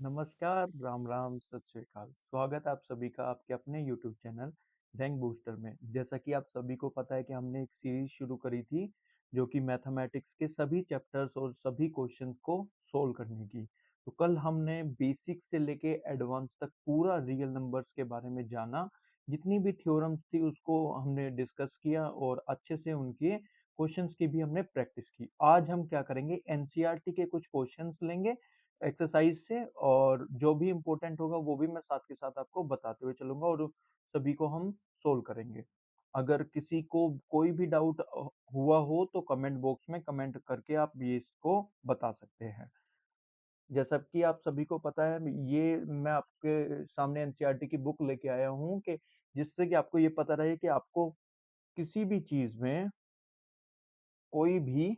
नमस्कार, राम राम, सत श्री अकाल। स्वागत है आप सभी का आपके अपने यूट्यूब चैनल रैंक बूस्टर में। जैसा कि आप सभी को पता है कि हमने एक सीरीज शुरू करी थी जो कि मैथमेटिक्स के सभी चैप्टर्स और सभी क्वेश्चंस को सोल्व करने की। तो कल हमने बेसिक से लेके एडवांस तक पूरा रियल नंबर्स के बारे में जाना। जितनी भी थ्योरम्स थी उसको हमने डिस्कस किया और अच्छे से उनके क्वेश्चंस की भी हमने प्रैक्टिस की। आज हम क्या करेंगे, एनसीईआरटी के कुछ क्वेश्चंस लेंगे एक्सरसाइज से, और जो भी इम्पोर्टेंट होगा वो भी मैं साथ के साथ आपको बताते हुए चलूंगा और सभी को हम सोल्व करेंगे। अगर किसी को कोई भी डाउट हुआ हो तो कमेंट बॉक्स में कमेंट करके आप ये इसको बता सकते हैं। जैसा कि आप सभी को पता है, ये मैं आपके सामने एनसीईआरटी की बुक लेके आया हूँ कि जिससे कि आपको ये पता रहे कि आपको किसी भी चीज में कोई भी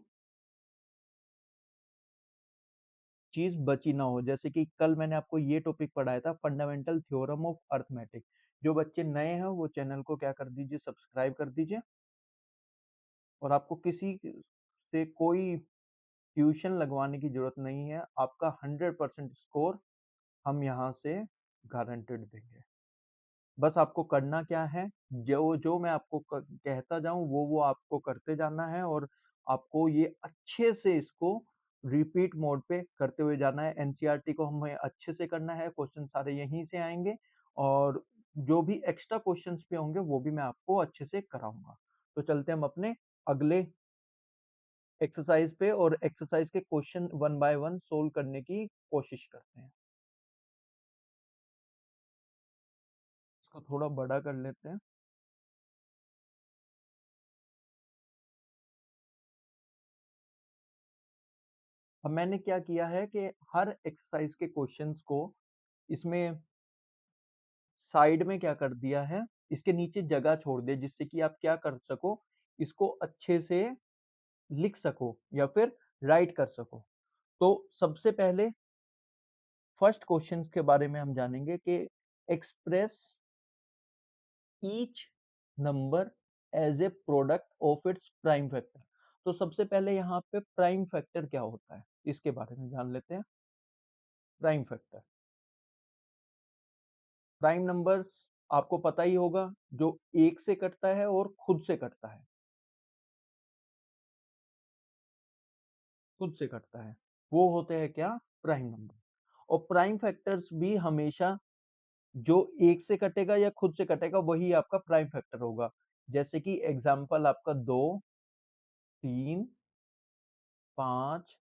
चीज बची ना हो। जैसे कि कल मैंने आपको ये टॉपिक पढ़ाया था, फंडामेंटल थ्योरम ऑफ अर्थमेटिक। जो बच्चे नए हैं वो चैनल को क्या कर दीजिए, सब्सक्राइब कर दीजिए। और आपको किसी से कोई ट्यूशन लगवाने की जरूरत नहीं है, आपका 100% स्कोर हम यहाँ से गारंटेड देंगे। बस आपको करना क्या है, जो जो मैं आपको कहता जाऊं वो आपको करते जाना है, और आपको ये अच्छे से इसको रिपीट मोड पे करते हुए जाना है। एनसीईआरटी को हमें अच्छे से करना है, क्वेश्चन सारे यहीं से आएंगे, और जो भी एक्स्ट्रा क्वेश्चंस पे होंगे वो भी मैं आपको अच्छे से कराऊंगा। तो चलते हम अपने अगले एक्सरसाइज पे, और एक्सरसाइज के question one by one solve करने की कोशिश करते हैं। इसको थोड़ा बड़ा कर लेते हैं। अब मैंने क्या किया है कि हर एक्सरसाइज के क्वेश्चंस को इसमें साइड में क्या कर दिया है, इसके नीचे जगह छोड़ दिया, जिससे कि आप क्या कर सको, इसको अच्छे से लिख सको या फिर राइट कर सको। तो सबसे पहले फर्स्ट क्वेश्चन के बारे में हम जानेंगे कि express each number as a product of its prime factor. तो सबसे पहले यहाँ पे प्राइम फैक्टर क्या होता है इसके बारे में जान लेते हैं। प्राइम फैक्टर, प्राइम नंबर्स आपको पता ही होगा, जो एक से कटता है और खुद से कटता है। खुद से कटता है वो होते हैं क्या, प्राइम नंबर। और प्राइम फैक्टर्स भी हमेशा जो एक से कटेगा या खुद से कटेगा वही आपका प्राइम फैक्टर होगा। जैसे कि एग्जांपल आपका 2, 3, 5,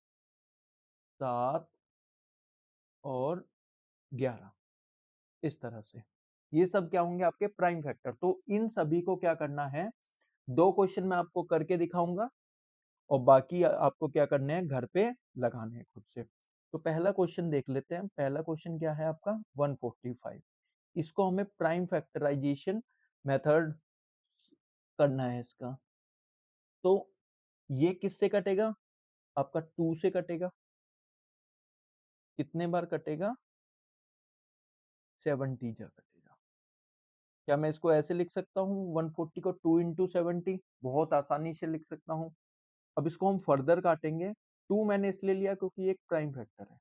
7 और 11, इस तरह से ये सब क्या होंगे, आपके प्राइम फैक्टर। तो इन सभी को क्या करना है, दो क्वेश्चन मैं आपको करके दिखाऊंगा और बाकी आपको क्या करने हैं, घर पे लगाने हैं खुद से। तो पहला क्वेश्चन देख लेते हैं। पहला क्वेश्चन क्या है आपका, 145। इसको हमें प्राइम फैक्टराइजेशन मेथड करना है इसका। तो ये किससे कटेगा, आपका 2 से कटेगा। कितने बार कटेगा, 70 जा कटेगा। क्या मैं इसको ऐसे लिख सकता हूँ, 140 को 2 इंटू 70, बहुत आसानी से लिख सकता हूँ। अब इसको हम फर्दर काटेंगे। 2 मैंने इसलिए लिया क्योंकि एक प्राइम फैक्टर है।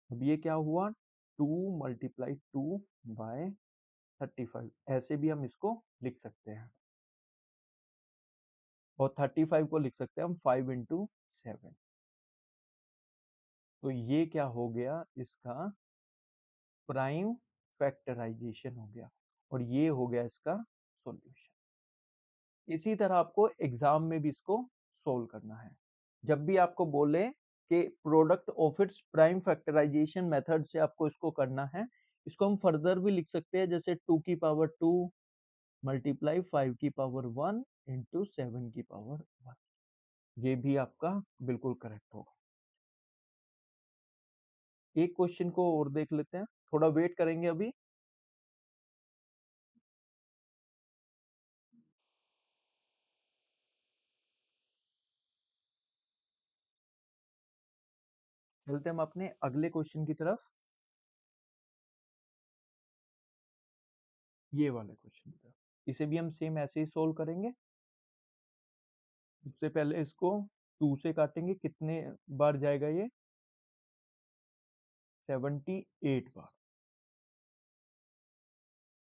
अब ये क्या हुआ, 2 मल्टीप्लाई 2 बाय 35, ऐसे भी हम इसको लिख सकते हैं। और 35 को लिख सकते हैं हम 5 इंटू 7। तो ये क्या हो गया, इसका प्राइम फैक्टराइजेशन हो गया, और ये हो गया इसका सॉल्यूशन। इसी तरह आपको एग्जाम में भी इसको सोल्व करना है। जब भी आपको बोले कि product of its prime factorization method से आपको इसको करना है, इसको हम फर्दर भी लिख सकते हैं, जैसे 2 की पावर 2 मल्टीप्लाई 5 की पावर 1 इंटू 7 की पावर 1। ये भी आपका बिल्कुल करेक्ट होगा। एक क्वेश्चन को और देख लेते हैं, थोड़ा वेट करेंगे अभी। चलते हम अपने अगले क्वेश्चन की तरफ। ये वाले क्वेश्चन की तरफ, इसे भी हम सेम ऐसे ही सोल्व करेंगे। सबसे पहले इसको 2 से काटेंगे, कितने बार जाएगा ये, 78 बार।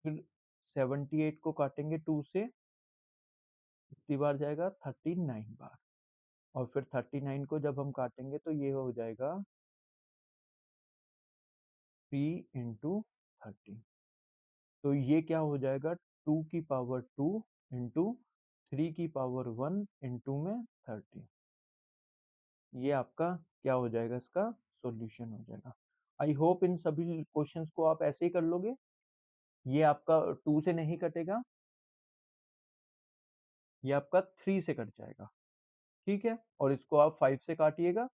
फिर 78 को काटेंगे 2 से, कितनी बार जाएगा? 39 बार। और फिर 39 को जब हम काटेंगे तो ये हो जाएगा 3 इंटू 30। तो ये क्या हो जाएगा? 2 की पावर 2 इंटू 3 की पावर 1 इंटू में 30। ये आपका क्या हो जाएगा? इसका सॉल्यूशन हो जाएगा। आई होप इन सभी क्वेश्चंस को आप ऐसे ही कर लोगे। ये आपका 2 से नहीं कटेगा, ये आपका 3 से कट जाएगा, ठीक है। और इसको आप 5 से काटिएगा,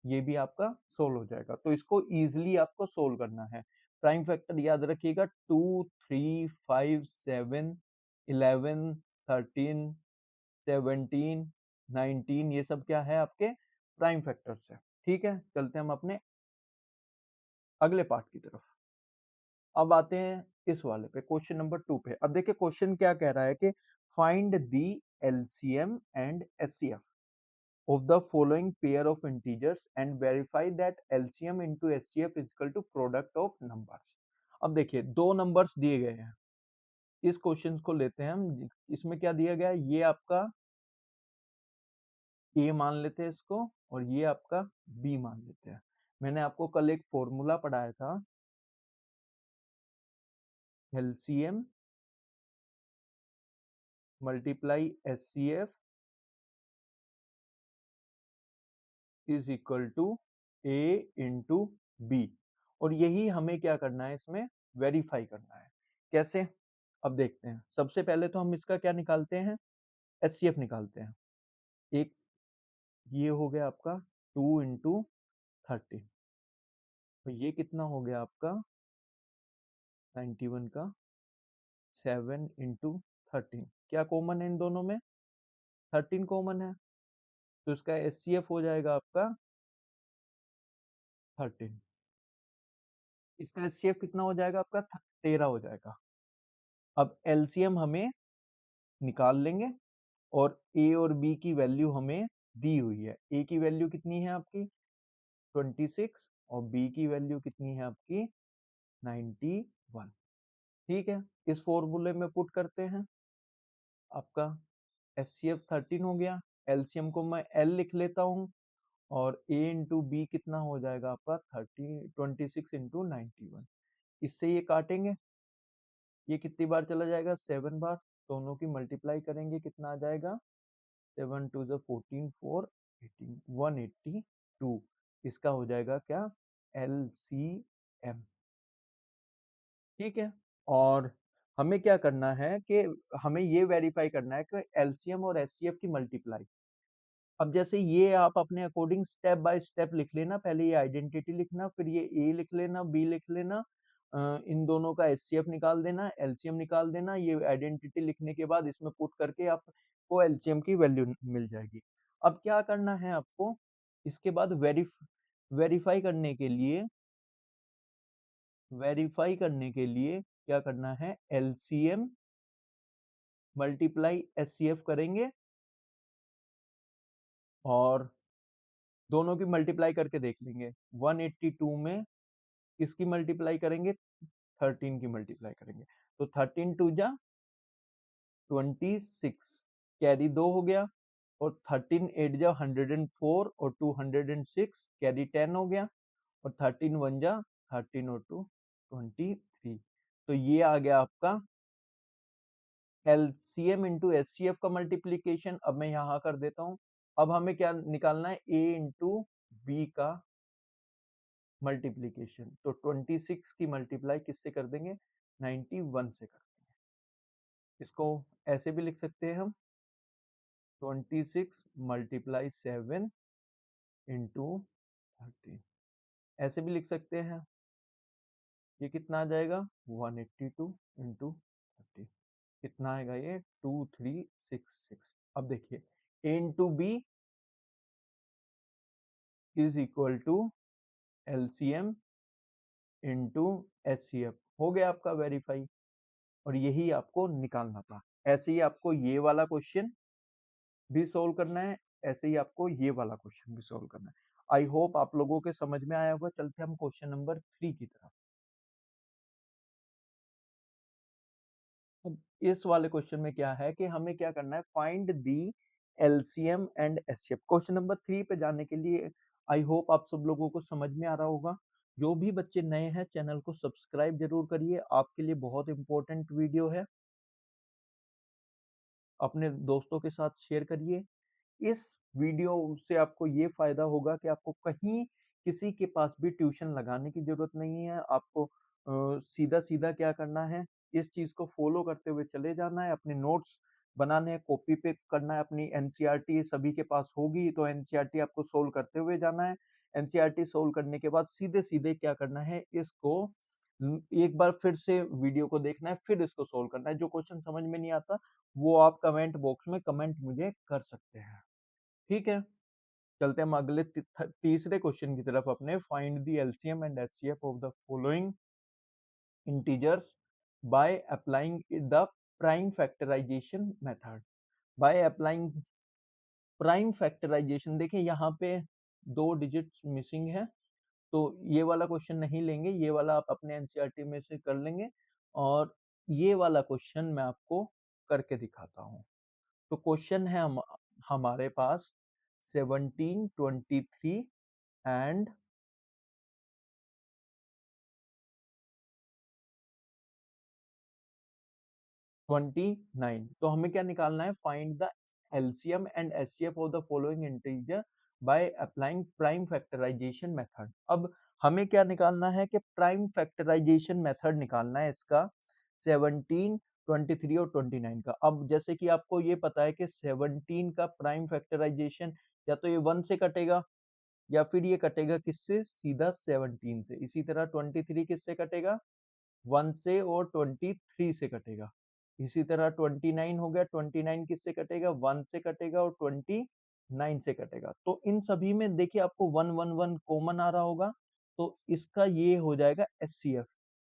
ये भी आपका सोल्व हो जाएगा। तो इसको इजीली आपको सोल्व करना है। प्राइम फैक्टर याद रखिएगा, 2, 3, 5, 7, 11, 13, 17, 19, ये सब क्या है? आपके प्राइम फैक्टर्स है, ठीक है। चलते हैं हम अपने अगले पार्ट की तरफ। अब आते हैं इस वाले पे, क्वेश्चन नंबर 2 पे। अब देखिए क्वेश्चन क्या कह रहा है कि find the LCM and HCF of the following pair of integers and verify that LCM into HCF is equal to product of numbers। अब देखिए दो नंबर्स दिए गए हैं, इस क्वेश्चन को लेते हैं हम। इसमें क्या दिया गया है? ये आपका A मान लेते हैं इसको, और ये आपका B मान लेते हैं। मैंने आपको कल एक फॉर्मूला पढ़ाया था, LCM multiply HCF is equal to A into B। और यही हमें क्या करना है? इसमें वेरीफाई करना है। कैसे? अब देखते हैं। सबसे पहले तो हम इसका क्या निकालते हैं? एचसीएफ निकालते हैं। एक ये हो गया आपका 2 इंटू 30, तो ये कितना हो गया आपका 91 का 7 इंटू 13। क्या कॉमन है इन दोनों में? 13 कॉमन है, तो इसका एचसीएफ हो जाएगा आपका 13। इसका एचसीएफ कितना हो जाएगा आपका? 13 हो जाएगा। अब एलसीएम हमें निकाल लेंगे, और ए और बी की वैल्यू हमें दी हुई है। ए की वैल्यू कितनी है आपकी? 26, और बी की वैल्यू कितनी है आपकी? 91। ठीक है, इस फॉर्मूले में पुट करते हैं। आपका एचसीएफ 13 हो गया, एलसीएम को मैं एल लिख लेता हूँ, और ए इंटू बी कितना हो जाएगा आपका? 26 इंटू 91। इससे ये काटेंगे, ये कितनी बार चला जाएगा? 7 बार। दोनों की मल्टीप्लाई करेंगे, कितना आ जाएगा? 7 टू द 14, 4, 18, 182। इसका हो जाएगा क्या? LCM। ठीक है। और हमें क्या करना है कि हमें ये वेरीफाई करना है कि एलसीएम और एचसीएफ की मल्टीप्लाई। अब जैसे ये आप अपने अकॉर्डिंग स्टेप बाय स्टेप लिख लेना। पहले ये आइडेंटिटी लिखना, फिर ये ए लिख लेना, बी लिख लेना, इन दोनों का एचसीएफ निकाल देना, एलसीएम निकाल देना। ये आइडेंटिटी लिखने के बाद इसमें पुट करके आपको एलसीएम की वैल्यू मिल जाएगी। अब क्या करना है आपको? इसके बाद वेरीफाई करने के लिए क्या करना है? एलसीएम मल्टीप्लाई एचसीएफ करेंगे, और दोनों की मल्टीप्लाई करके देख लेंगे। 182 में किसकी मल्टीप्लाई करेंगे? 13 की मल्टीप्लाई करेंगे। तो 13 टू जा 26, कैरी 2 हो गया, और 13 8 जा 104, और 206 कैरी 10 हो गया, और 13 1 जा 13 और 2 23। तो ये आ गया आपका एलसीएम इंटू एचसीएफ का मल्टीप्लीकेशन। अब मैं यहाँ कर देता हूँ। अब हमें क्या निकालना है? ए इंटू बी का मल्टीप्लीकेशन। तो 26 की मल्टीप्लाई किससे कर देंगे? 91 से कर देंगे। इसको ऐसे भी लिख सकते हैं हम, 26 मल्टीप्लाई 7 इंटू 13। ऐसे भी लिख सकते हैं। ये कितना आ जाएगा? 182 इंटू 30। कितना आएगा ये? 2366। अब देखिए, A into B is equal to LCM into HCF. हो गया आपका वेरीफाई, और यही आपको निकालना था। ऐसे ही आपको ये वाला क्वेश्चन भी सोल्व करना है, ऐसे ही आपको ये वाला क्वेश्चन भी सोल्व करना है। आई होप आप लोगों के समझ में आया होगा। चलते हम क्वेश्चन नंबर 3 की तरफ। अब इस वाले क्वेश्चन में क्या है कि हमें क्या करना है, find the LCM and HCF. Question number 3 पे जाने के लिए आई होप आप सब लोगों को समझ में आ रहा होगा। जो भी बच्चे नए हैं चैनल को सब्सक्राइब जरूर करिए, आपके लिए बहुत इंपॉर्टेंट वीडियो है। अपने दोस्तों के साथ शेयर करिए। इस वीडियो से आपको ये फायदा होगा कि आपको कहीं किसी के पास भी ट्यूशन लगाने की जरूरत नहीं है। आपको सीधा सीधा क्या करना है, इस चीज को फॉलो करते हुए चले जाना है। अपने नोट्स बनाने हैं, कॉपी पे करना है। अपनी एनसीईआरटी सभी के पास होगी तो एनसीईआरटी आपको सोल्व करते हुए जाना है। एनसीईआरटी सोल्व करने के बाद सीधे सीधे क्या करना है, इसको एक बार फिर से वीडियो को देखना है, फिर इसको सोल्व करना है। जो क्वेश्चन समझ में नहीं आता वो आप कमेंट बॉक्स में कमेंट मुझे कर सकते हैं, ठीक है। चलते हम अगले तीसरे क्वेश्चन की तरफ अपने। Find the LCM and HCF of the following integers by applying the prime factorization method. By applying prime factorization, देखिए यहाँ पे 2 डिजिट्स मिसिंग है, तो ये वाला क्वेश्चन नहीं लेंगे, ये वाला आप अपने एनसीईआरटी में से कर लेंगे। और ये वाला क्वेश्चन मैं आपको करके दिखाता हूँ। तो क्वेश्चन है हमारे पास 17, 23 एंड 29। तो हमें क्या निकालना है, find the LCM and HCF of the following integer by applying prime factorization method. अब हमें क्या निकालना है कि प्राइम फैक्टराइजेशन मेथड निकालना है इसका 17, 23 और 29 का। अब जैसे कि आपको ये पता है कि 17 का प्राइम फैक्टराइजेशन या तो ये 1 से कटेगा या फिर ये कटेगा किससे, सीधा 17 से। इसी तरह 23 किससे कटेगा, 1 से, और 23 से कटेगा। इसी तरह 29 हो गया, 29 किससे कटेगा, 1 से कटेगा और 29 से कटेगा। तो इन सभी में देखिए आपको 1 1 1 कॉमन आ रहा होगा, तो इसका ये हो जाएगा एचसीएफ।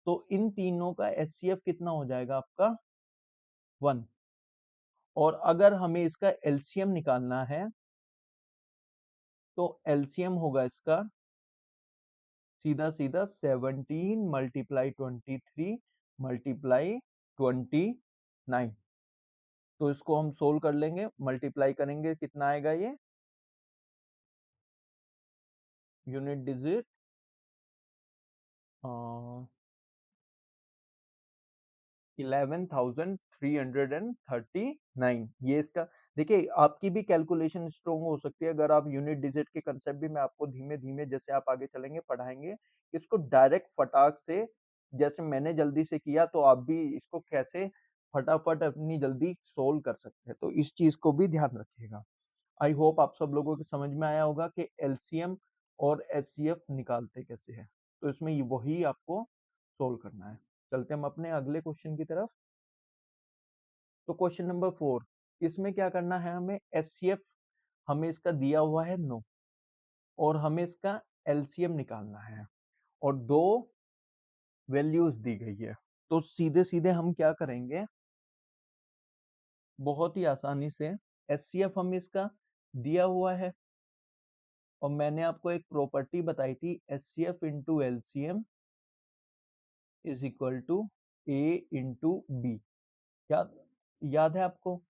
तो इन तीनों का एचसीएफ कितना हो जाएगा आपका, 1। और अगर हमें इसका एलसीएम निकालना है तो एलसीएम होगा इसका सीधा सीधा 17 मल्टीप्लाई 23 मल्टीप्लाई 29। तो इसको हम सोल्व कर लेंगे, मल्टीप्लाई करेंगे, कितना आएगा ये, यूनिट डिजिट 11,339। ये इसका, देखिए आपकी भी कैलकुलेशन स्ट्रोंग हो सकती है अगर आप यूनिट डिजिट के कंसेप्ट भी मैं आपको धीमे धीमे जैसे आप आगे चलेंगे पढ़ाएंगे, इसको डायरेक्ट फटाक से जैसे मैंने जल्दी से किया तो आप भी इसको कैसे फटाफट अपनी जल्दी सोल्व कर सकते हैं। तो इस चीज को भी ध्यान रखिएगा। आई होप आप सब लोगों को समझ में आया होगा कि एलसीएम और एचसीएफ निकालते कैसे हैं। तो इसमें वही आपको सोल्व करना है। चलते हम अपने अगले क्वेश्चन की तरफ। तो क्वेश्चन नंबर 4, इसमें क्या करना है, हमें एचसीएफ हमें इसका दिया हुआ है 9 और हमें इसका एलसीएम निकालना है और 2 वैल्यूज दी गई है। तो सीधे सीधे हम क्या करेंगे, बहुत ही आसानी से एचसीएफ हमें इसका दिया हुआ है और मैंने आपको एक प्रॉपर्टी बताई थी, HCF into LCM is equal to A into B. याद याद है आपको,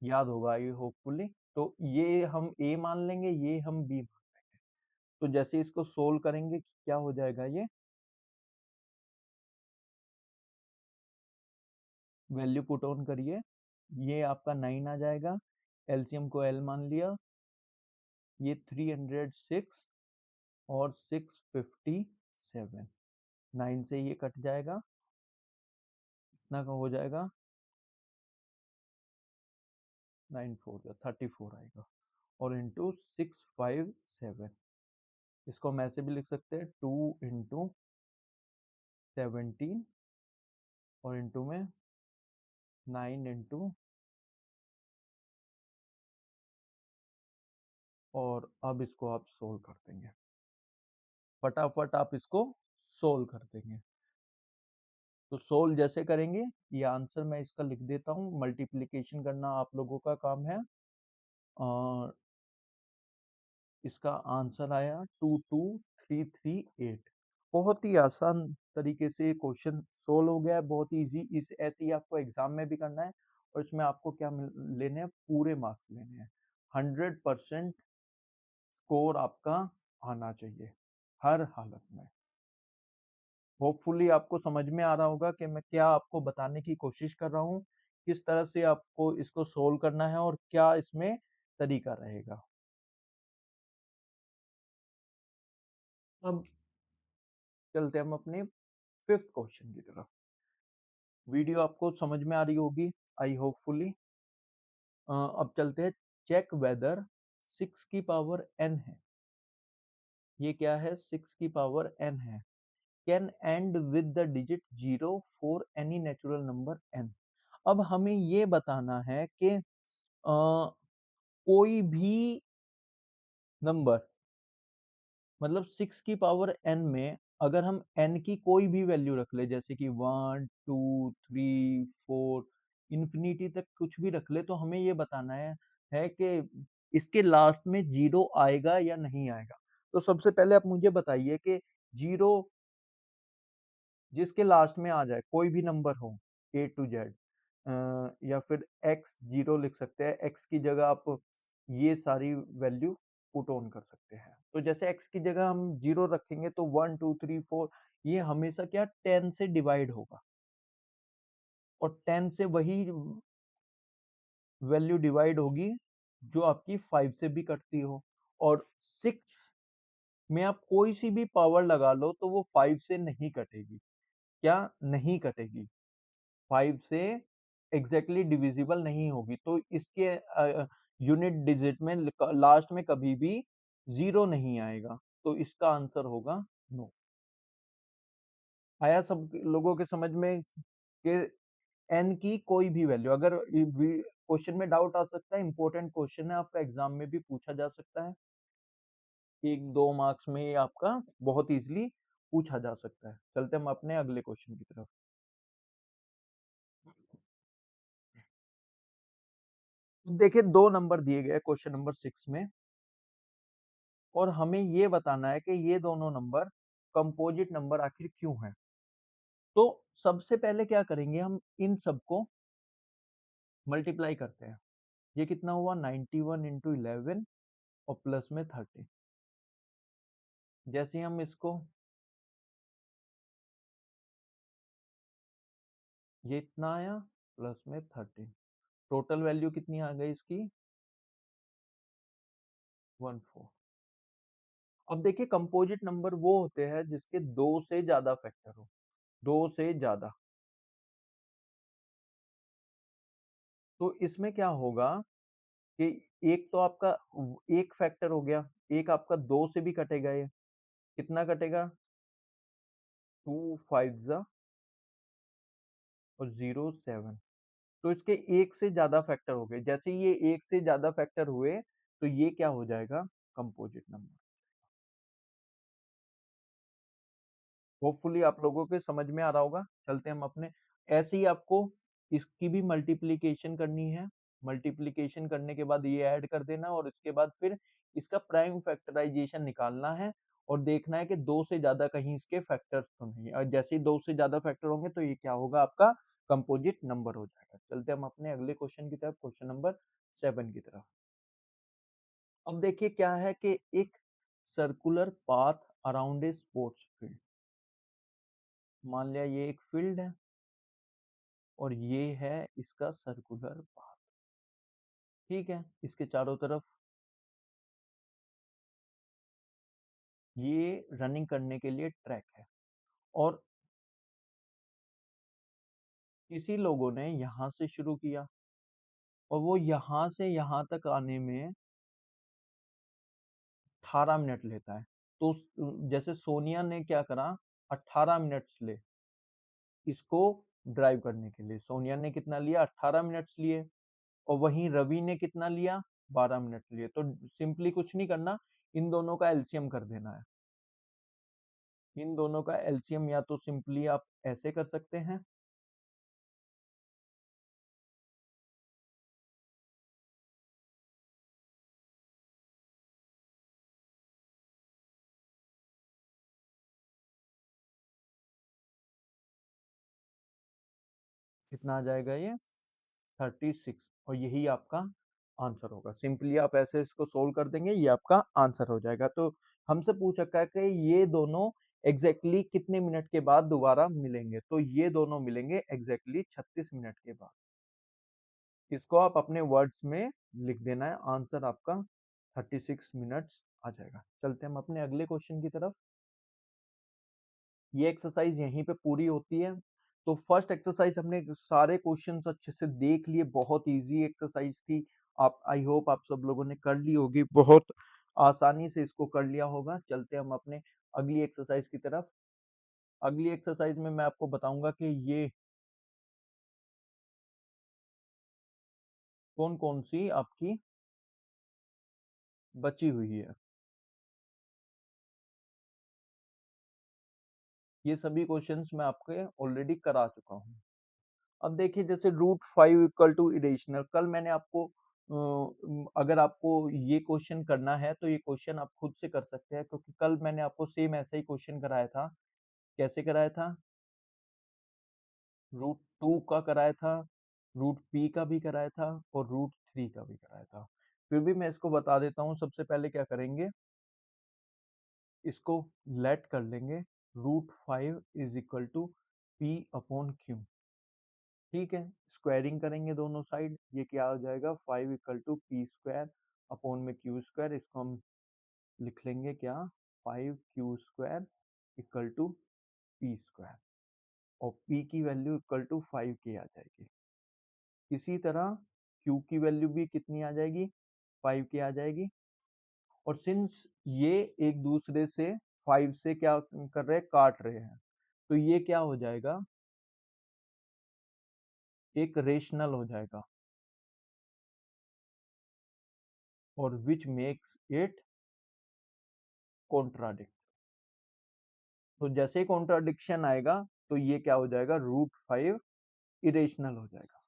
याद होगा ये होपफुली। तो ये हम ए मान लेंगे, ये हम बी मान लेंगे। तो जैसे इसको सोल्व करेंगे क्या हो जाएगा, ये वैल्यू पुट ऑन करिए, ये आपका 9 आ जाएगा। एलसीएम को एल मान लिया, ये 306 और 657। 9 से ये कट जाएगा, इतना का हो जाएगा, 9 4 34 आएगा और इंटू 657। इसको हम ऐसे भी लिख सकते हैं 2 इंटू 17 और इंटू में 9 इंटू, और अब इसको आप सोल्व कर देंगे, फटाफट आप इसको सोल्व कर देंगे। तो सोल्व जैसे करेंगे, ये आंसर मैं इसका लिख देता हूँ, मल्टीप्लिकेशन करना आप लोगों का काम है। इसका आंसर आया 22338। बहुत ही आसान तरीके से क्वेश्चन सोल्व हो गया है, बहुत ही इजी। इस ऐसे ही आपको एग्जाम में भी करना है और इसमें आपको क्या लेने हैं, पूरे मार्क्स लेने हैं। 100% स्कोर आपका आना चाहिए हर हालत में। होपफुली आपको समझ में आ रहा होगा कि मैं क्या आपको बताने की कोशिश कर रहा हूँ, किस तरह से आपको इसको सोल्व करना है और क्या इसमें तरीका रहेगा। अब चलते हैं हम अपने फिफ्थ क्वेश्चन की तरफ। वीडियो आपको समझ में आ रही होगी, आई होपफुली। अब चलते हैं, चेक वेदर 6 की पावर n है। ये क्या है, 6 की पावर n है। Can and with the digit 0 for any natural number n। अब हमें ये बताना है कि कोई भी नंबर, मतलब 6 की पावर n में अगर हम n की कोई भी वैल्यू रख ले, जैसे कि 1 2 3 4 इन्फिनिटी तक कुछ भी रख ले, तो हमें ये बताना है कि इसके लास्ट में जीरो आएगा या नहीं आएगा। तो सबसे पहले आप मुझे बताइए कि जीरो जिसके लास्ट में आ जाए, कोई भी नंबर हो ए टू जेड, या फिर एक्स जीरो लिख सकते हैं, एक्स की जगह आप ये सारी वैल्यू पुट ऑन कर सकते हैं। तो जैसे एक्स की जगह हम जीरो रखेंगे तो 1 2 3 4 ये हमेशा क्या 10 से डिवाइड होगा, और 10 से वही वैल्यू डिवाइड होगी जो आपकी 5 से भी कटती हो। और 6 में आप कोई सी भी पावर लगा लो तो वो 5 से नहीं कटेगी। क्या नहीं कटेगी, 5 से एग्जैक्टली डिविजिबल नहीं होगी। तो इसके यूनिट डिजिट में लास्ट में कभी भी जीरो नहीं आएगा। तो इसका आंसर होगा नो। आया सब लोगों के समझ में कि एन की कोई भी वैल्यू, अगर क्वेश्चन में डाउट आ सकता है, इंपॉर्टेंट क्वेश्चन है, आपका एग्जाम में भी पूछा जा सकता है, 1 2 मार्क्स में ये आपका बहुत इजीली पूछा जा सकता है। चलते हम अपने अगले क्वेश्चन की तरफ। देखिए, दो नंबर दिए गए क्वेश्चन नंबर 6 में, और हमें ये बताना है कि ये दोनों नंबर कंपोजिट नंबर आखिर क्यों हैं। तो सबसे पहले क्या करेंगे, हम इन सबको मल्टीप्लाई करते हैं। ये कितना हुआ, 91 इंटू 11 और प्लस में 30। जैसे हम इसको, ये इतना आया प्लस में 30, टोटल वैल्यू कितनी आ गई इसकी, 14। अब देखिए, कंपोजिट नंबर वो होते हैं जिसके दो से ज्यादा फैक्टर हो, दो से ज्यादा। तो इसमें क्या होगा कि एक तो आपका एक फैक्टर हो गया, एक आपका दो से भी कटेगा, ये कितना कटेगा, 2 5 और 0 7। तो इसके एक से ज्यादा फैक्टर हो गए। जैसे ये एक से ज्यादा फैक्टर हुए तो ये क्या हो जाएगा, कंपोजिट नंबर। होपफुली आप लोगों के समझ में आ रहा होगा। चलते हम अपने, ऐसे ही आपको इसकी भी मल्टीप्लीकेशन करनी है। मल्टीप्लीकेशन करने के बाद ये ऐड कर देना, और इसके बाद फिर इसका प्राइम फैक्टराइजेशन निकालना है और देखना है कि दो से ज्यादा कहीं इसके फैक्टर्स तो नहीं है। और जैसे ही दो से ज्यादा फैक्टर होंगे तो ये क्या होगा, आपका कंपोजिट नंबर हो जाएगा। चलते हम अपने अगले क्वेश्चन की तरफ, क्वेश्चन नंबर 7 की तरफ। अब देखिए क्या है कि एक circular path around a sports field, मान लिया ये एक फील्ड है और ये है इसका सर्कुलर पाथ। ठीक है, इसके चारों तरफ ये रनिंग करने के लिए ट्रैक है, और किसी लोगों ने यहां से शुरू किया और वो यहां से यहां तक आने में 18 मिनट लेता है। तो जैसे सोनिया ने क्या करा, 18 मिनट्स ले इसको ड्राइव करने के लिए। सोनिया ने कितना लिया, 18 मिनट्स लिए, और वहीं रवि ने कितना लिया, 12 मिनट लिए। तो सिंपली कुछ नहीं करना, इन दोनों का एलसीएम कर देना है। इन दोनों का एलसीएम या तो सिंपली आप ऐसे कर सकते हैं, कितना आ जाएगा ये 36 और यही आपका आंसर होगा। सिंपली आप ऐसे इसको सोल्व कर देंगे, ये आपका आंसर हो जाएगा। तो हमसे पूछ रखा है कि ये दोनों एग्जैक्टली कितने मिनट के बाद दोबारा मिलेंगे, तो ये दोनों मिलेंगे एग्जैक्टली 36 मिनट के बाद। इसको आप अपने वर्ड्स में लिख देना है, आंसर आपका 36 मिनट्स आ जाएगा। चलते हम अपने अगले क्वेश्चन की तरफ। ये एक्सरसाइज यहीं पे पूरी होती है। तो फर्स्ट एक्सरसाइज हमने सारे क्वेश्चंस अच्छे से देख लिए, बहुत इजी एक्सरसाइज थी। आप आई होप आप सब लोगों ने कर ली होगी, बहुत आसानी से इसको कर लिया होगा। चलते हम अपने अगली एक्सरसाइज की तरफ। अगली एक्सरसाइज में मैं आपको बताऊंगा कि ये कौन कौन सी आपकी बची हुई है। ये सभी क्वेश्चंस मैं आपके ऑलरेडी करा चुका हूँ। अब देखिए जैसे √5 इक्वल टू इरेशनल, कल मैंने आपको अगर आपको ये क्वेश्चन करना है तो ये क्वेश्चन आप खुद से कर सकते हैं, क्योंकि कल मैंने आपको सेम ऐसा ही क्वेश्चन कराया था। कैसे कराया था? √2 का कराया था, √p का भी कराया था और √3 का भी कराया था। फिर भी मैं इसको बता देता हूँ। सबसे पहले क्या करेंगे, इसको लेट कर लेंगे। √5 इज इक्वल टू p/q। ठीक है, स्क्वायरिंग करेंगे दोनों साइड, ये क्या हो जाएगा 5 इक्वल टू p² / q²। इसको हम लिख लेंगे क्या, 5q² इक्वल टू p²। और p की वैल्यू इक्वल टू 5k आ जाएगी। इसी तरह q की वैल्यू भी कितनी आ जाएगी, 5k आ जाएगी। और सिंस ये एक दूसरे से 5 से क्या कर रहे हैं, काट रहे हैं, तो ये क्या हो जाएगा, एक रेशनल हो जाएगा। और विच मेक्स इट कॉन्ट्राडिक्ट। तो जैसे ही कॉन्ट्राडिक्शन आएगा तो ये क्या हो जाएगा, √5 इरेशनल हो जाएगा।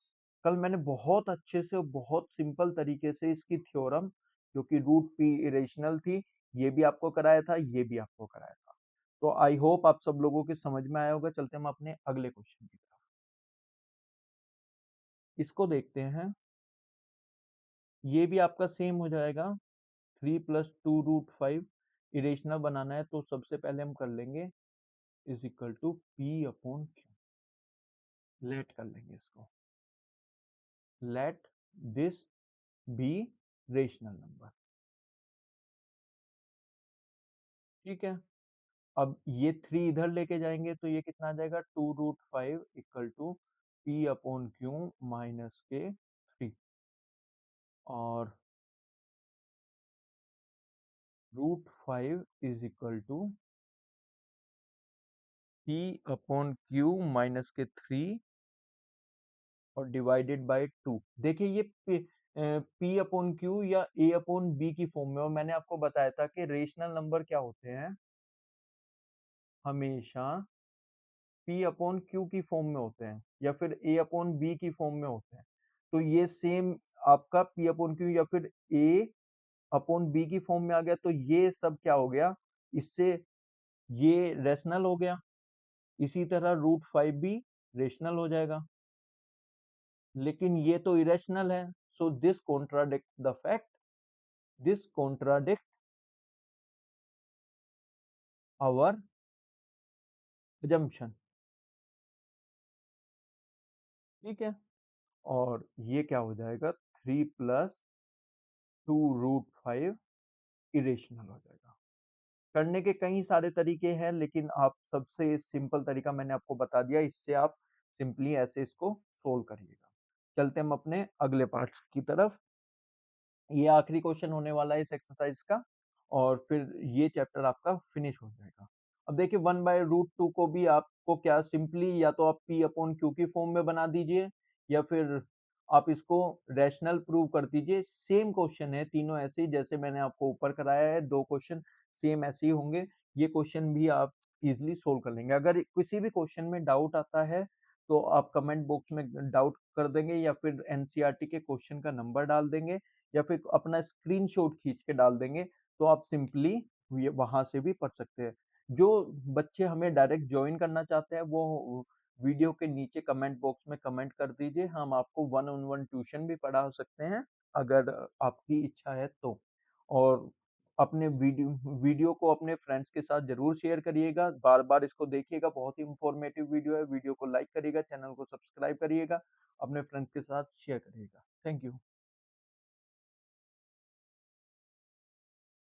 कल मैंने बहुत अच्छे से और बहुत सिंपल तरीके से इसकी थ्योरम, जो कि √p इरेशनल थी, ये भी आपको कराया था, ये भी आपको कराया था। तो आई होप आप सब लोगों के समझ में आया होगा। चलते हम अपने अगले क्वेश्चन की तरफ। इसको देखते हैं। ये भी आपका सेम हो जाएगा, 3 + 2√5। इरेशनल बनाना है तो सबसे पहले हम कर लेंगे is equal to p/q। Late कर लेंगे इसको, let this be rational number. ठीक है, अब ये 3 इधर लेके जाएंगे तो ये कितना आ जाएगा, 2√5 इक्वल टू p/q माइनस के 3। और √5 is equal to p/q minus के 3 और डिवाइडेड बाय 2। देखिए ये p/q या a/b की फॉर्म में, और मैंने आपको बताया था कि रेशनल नंबर क्या होते हैं, हमेशा p/q की फॉर्म में होते हैं या फिर a/b की फॉर्म में होते हैं। तो ये सेम आपका p/q या फिर a/b की फॉर्म में आ गया, तो ये सब क्या हो गया, इससे ये रेशनल हो गया। इसी तरह √5 भी रेशनल हो जाएगा, लेकिन ये तो इरेशनल है। So this contradict the fact, this contradict our assumption। ठीक है, और ये क्या हो जाएगा, 3 + 2√5 इरेशनल हो जाएगा। करने के कई सारे तरीके हैं, लेकिन आप सबसे सिंपल तरीका मैंने आपको बता दिया, इससे आप सिंपली ऐसे इसको सोल्व करिएगा। चलते हम अपने अगले पार्ट की तरफ। ये आखिरी क्वेश्चन होने वाला है इस एक्सरसाइज का, और फिर ये चैप्टर आपका फिनिश हो जाएगा। अब देखिए 1/√2 को भी आपको क्या, सिंपली या तो आप p/q की फॉर्म में बना दीजिए, या फिर आप इसको रैशनल प्रूव कर दीजिए। सेम क्वेश्चन है, तीनों ऐसे ही जैसे मैंने आपको ऊपर कराया है, दो क्वेश्चन सेम ऐसे ही होंगे। ये क्वेश्चन भी आप इजिली सोल्व कर लेंगे। अगर किसी भी क्वेश्चन में डाउट आता है तो आप कमेंट बॉक्स में डाउट कर देंगे, या फिर एनसीईआरटी के क्वेश्चन का नंबर डाल देंगे, या फिर अपना स्क्रीनशॉट खींच के डाल देंगे, तो आप सिंपली ये वहां से भी पढ़ सकते हैं। जो बच्चे हमें डायरेक्ट ज्वाइन करना चाहते हैं वो वीडियो के नीचे कमेंट बॉक्स में कमेंट कर दीजिए, हम आपको वन ऑन वन ट्यूशन भी पढ़ा सकते हैं, अगर आपकी इच्छा है तो। और अपने वीडियो को अपने फ्रेंड्स के साथ ज़रूर शेयर करिएगा, बार-बार इसको देखिएगा, बहुत ही इन्फॉर्मेटिव वीडियो है, वीडियो को लाइक करिएगा, चैनल को सब्सक्राइब करिएगा, अपने फ्रेंड्स के साथ शेयर करिएगा। Thank you.